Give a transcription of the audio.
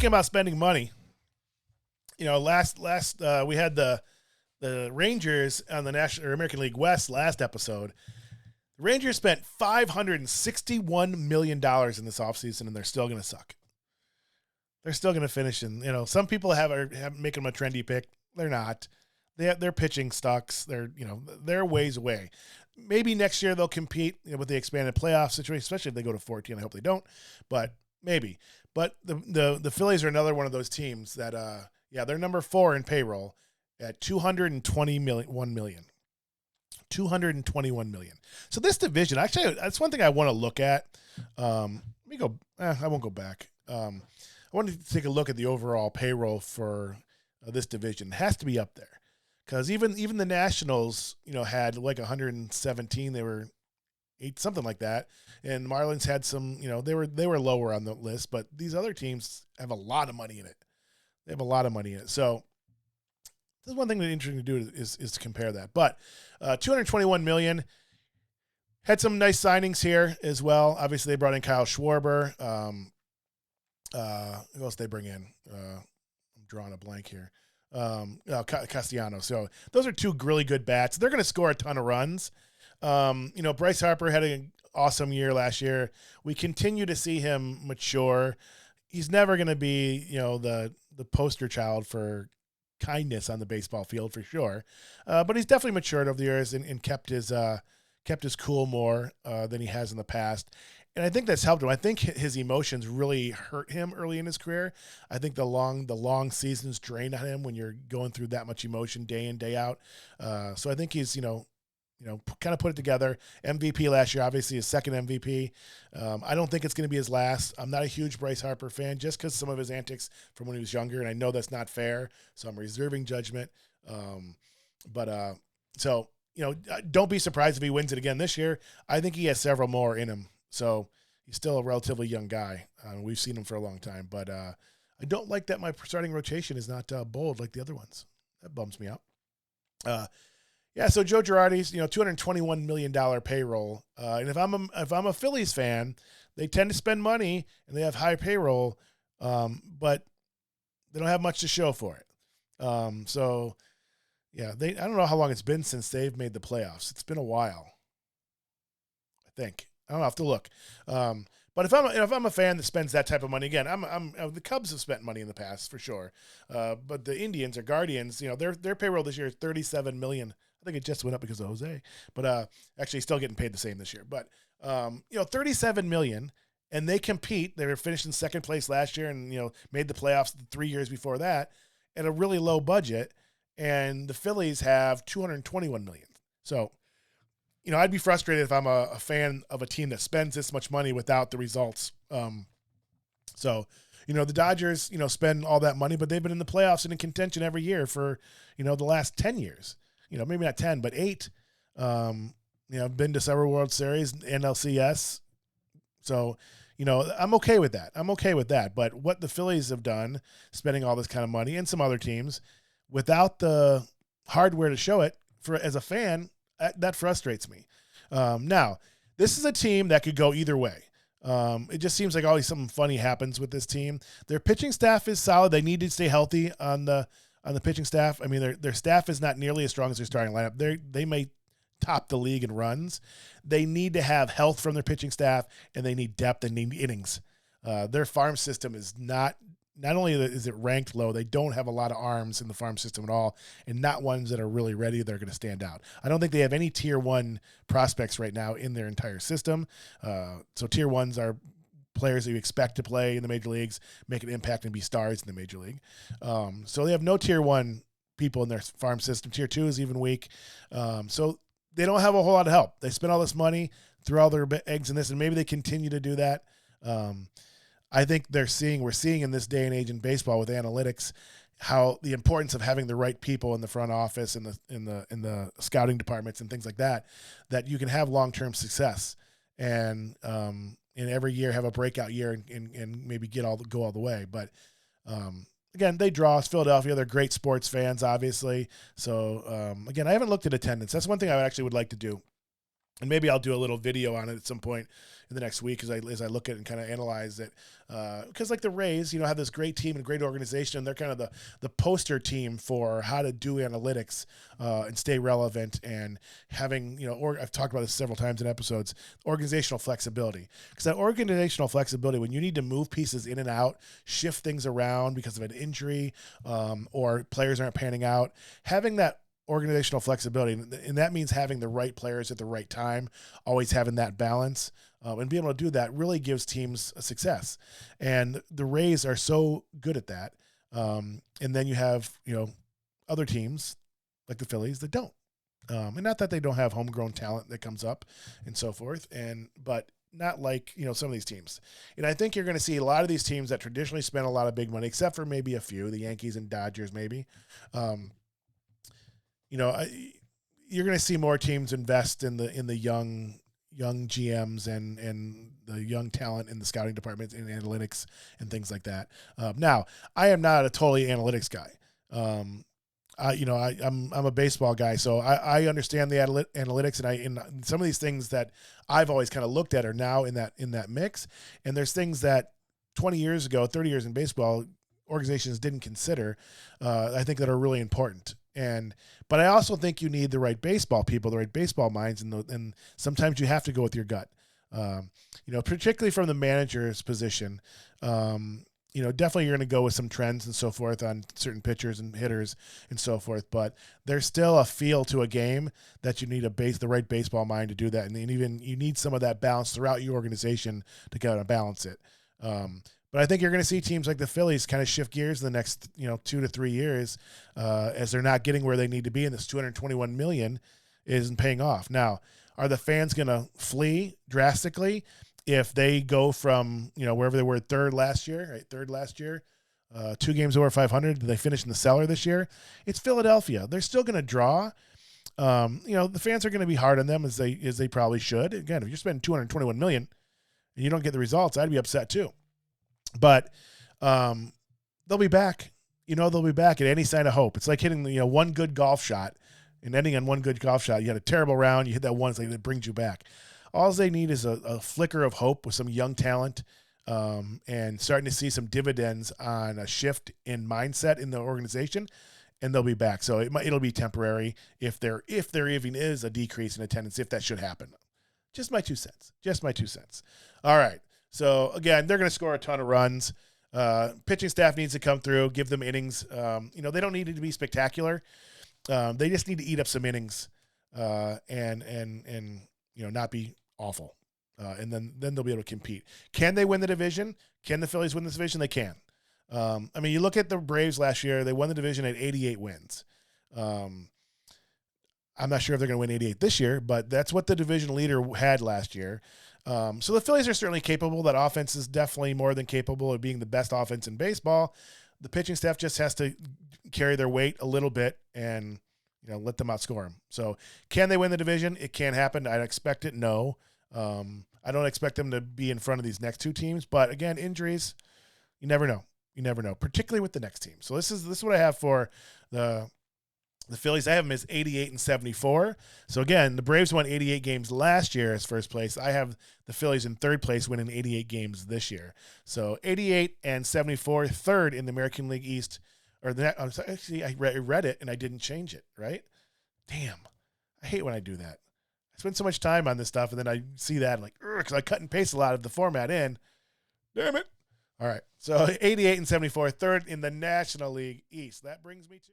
speaking about spending money, last we had the Rangers on the National or American League West last episode. The Rangers spent $561 million in this offseason, and they're still going to suck. They're still going to finish in, some people have making them a trendy pick. They're not. Their pitching sucks. They're ways away. Maybe next year they'll compete with the expanded playoff situation, especially if they go to 14. I hope they don't, but maybe. But the Phillies are another one of those teams that, they're number 4 in payroll at $221 million. $221 million. So this division, actually, that's one thing I want to look at. Let me go. I won't go back. I wanted to take a look at the overall payroll for this division. It has to be up there because even the Nationals, had like 117. They were 8, something like that, and Marlins had some. They were lower on the list, but these other teams have a lot of money in it. They have a lot of money in it. So this is one thing that's interesting to do is to compare that. But $221 million. Had some nice signings here as well. Obviously, they brought in Kyle Schwarber. Who else they bring in? I'm drawing a blank here. Castellanos. So those are 2 really good bats. They're going to score a ton of runs. Bryce Harper had an awesome year last year. We continue to see him mature. He's never going to be, the poster child for kindness on the baseball field for sure. But he's definitely matured over the years and kept his cool more than he has in the past. And I think that's helped him. I think his emotions really hurt him early in his career. I think the long seasons drain on him when you're going through that much emotion day in, day out. So I think he's, kind of put it together. MVP last year, obviously his second MVP. I don't think it's going to be his last. I'm not a huge Bryce Harper fan just because some of his antics from when he was younger, and I know that's not fair, so I'm reserving judgment. So don't be surprised if he wins it again this year. I think he has several more in him. So he's still a relatively young guy. We've seen him for a long time, but I don't like that my starting rotation is not bold like the other ones. That bums me out. So Joe Girardi's, $221 million payroll. And if I'm a Phillies fan, they tend to spend money and they have high payroll, but they don't have much to show for it. I don't know how long it's been since they've made the playoffs. It's been a while, I think. I don't know, I have to look. But if I'm a fan that spends that type of money, again, the Cubs have spent money in the past for sure. But the Indians or Guardians, their payroll this year is $37 million. I think it just went up because of Jose, but actually still getting paid the same this year. But $37 million, and they compete. They were finishing second place last year, and made the playoffs 3 years before that at a really low budget. And the Phillies have $221 million. So. I'd be frustrated if I'm a fan of a team that spends this much money without the results. The Dodgers, spend all that money, but they've been in the playoffs and in contention every year for, the last 10 years. Maybe not 10, but 8. Been to several World Series, NLCS. So, I'm okay with that. But what the Phillies have done, spending all this kind of money, and some other teams, without the hardware to show it, as a fan, that frustrates me. Now, this is a team that could go either way. It just seems like always something funny happens with this team. Their pitching staff is solid. They need to stay healthy on the pitching staff. I mean, their staff is not nearly as strong as their starting lineup. They may top the league in runs. They need to have health from their pitching staff, and they need depth and need innings. Their farm system is not only is it ranked low, they don't have a lot of arms in the farm system at all, and not ones that are really ready. They're going to stand out. I don't think they have any tier 1 prospects right now in their entire system. So tier 1s are players that you expect to play in the major leagues, make an impact, and be stars in the major league. So they have no tier 1 people in their farm system. Tier 2 is even weak. So they don't have a whole lot of help. They spend all this money, threw all their eggs in this, and maybe they continue to do that. I think we're seeing in this day and age in baseball with analytics how the importance of having the right people in the front office and in the scouting departments and things like that you can have long-term success and every year have a breakout year and maybe go all the way. But again, they draw. It's Philadelphia. They're great sports fans, obviously. So again, I haven't looked at attendance. That's one thing I would like to do. And maybe I'll do a little video on it at some point in the next week as I look at it and kind of analyze it. Because like the Rays, have this great team and great organization, and they're kind of the poster team for how to do analytics and stay relevant, and having, or I've talked about this several times in episodes, organizational flexibility. Because that organizational flexibility, when you need to move pieces in and out, shift things around because of an injury or players aren't panning out, having that organizational flexibility, and that means having the right players at the right time, always having that balance, and being able to do that really gives teams a success. And the Rays are so good at that. And then you have, other teams like the Phillies that don't. And not that they don't have homegrown talent that comes up and so forth, but not like, some of these teams. And I think you're going to see a lot of these teams that traditionally spend a lot of big money, except for maybe a few, the Yankees and Dodgers maybe. You're going to see more teams invest in the young GMs and the young talent in the scouting departments and analytics and things like that. Now, I am not a totally analytics guy. I'm a baseball guy, so I understand the analytics, and some of these things that I've always kind of looked at are now in that mix. And there's things that 20 years ago, 30 years in baseball, organizations didn't consider. I think that are really important. But I also think you need the right baseball people, the right baseball minds, and sometimes you have to go with your gut. Particularly from the manager's position. Definitely you're going to go with some trends and so forth on certain pitchers and hitters and so forth. But there's still a feel to a game that you need the right baseball mind to do that, and even you need some of that balance throughout your organization to kind of balance it. But I think you're going to see teams like the Phillies kind of shift gears in the next, 2 to 3 years as they're not getting where they need to be, and this $221 million isn't paying off. Now, are the fans going to flee drastically if they go from, wherever they were third last year, 2 games over 500? Do they finish in the cellar this year? It's Philadelphia. They're still going to draw. The fans are going to be hard on them as they probably should. Again, if you're spending $221 million and you don't get the results, I'd be upset too. But they'll be back. They'll be back at any sign of hope. It's like hitting one good golf shot and ending on one good golf shot. You had a terrible round. You hit that one, it's like it brings you back. All they need is a flicker of hope with some young talent and starting to see some dividends on a shift in mindset in the organization, and they'll be back. So it'll be temporary if there even is a decrease in attendance, if that should happen. Just my 2 cents. All right. So, again, they're going to score a ton of runs. Pitching staff needs to come through, give them innings. They don't need it to be spectacular. They just need to eat up some innings and not be awful. And then they'll be able to compete. Can they win the division? Can the Phillies win this division? They can. You look at the Braves last year. They won the division at 88 wins. I'm not sure if they're going to win 88 this year, but that's what the division leader had last year. So the Phillies are certainly capable. That offense is definitely more than capable of being the best offense in baseball. The pitching staff just has to carry their weight a little bit and, let them outscore them. So can they win the division? It can happen. I expect it. No. I don't expect them to be in front of these next 2 teams, but again, injuries, you never know. Particularly with the next team. So this is what I have for the Phillies. I have them as 88 and 74. So again, the Braves won 88 games last year as first place. I have the Phillies in third place, winning 88 games this year. So 88 and 74, third in the American League East. Actually, I read it and I didn't change it, right? Damn. I hate when I do that. I spend so much time on this stuff and then I see that like, because I cut and paste a lot of the format in. Damn it. All right. So 88 and 74, third in the National League East. That brings me to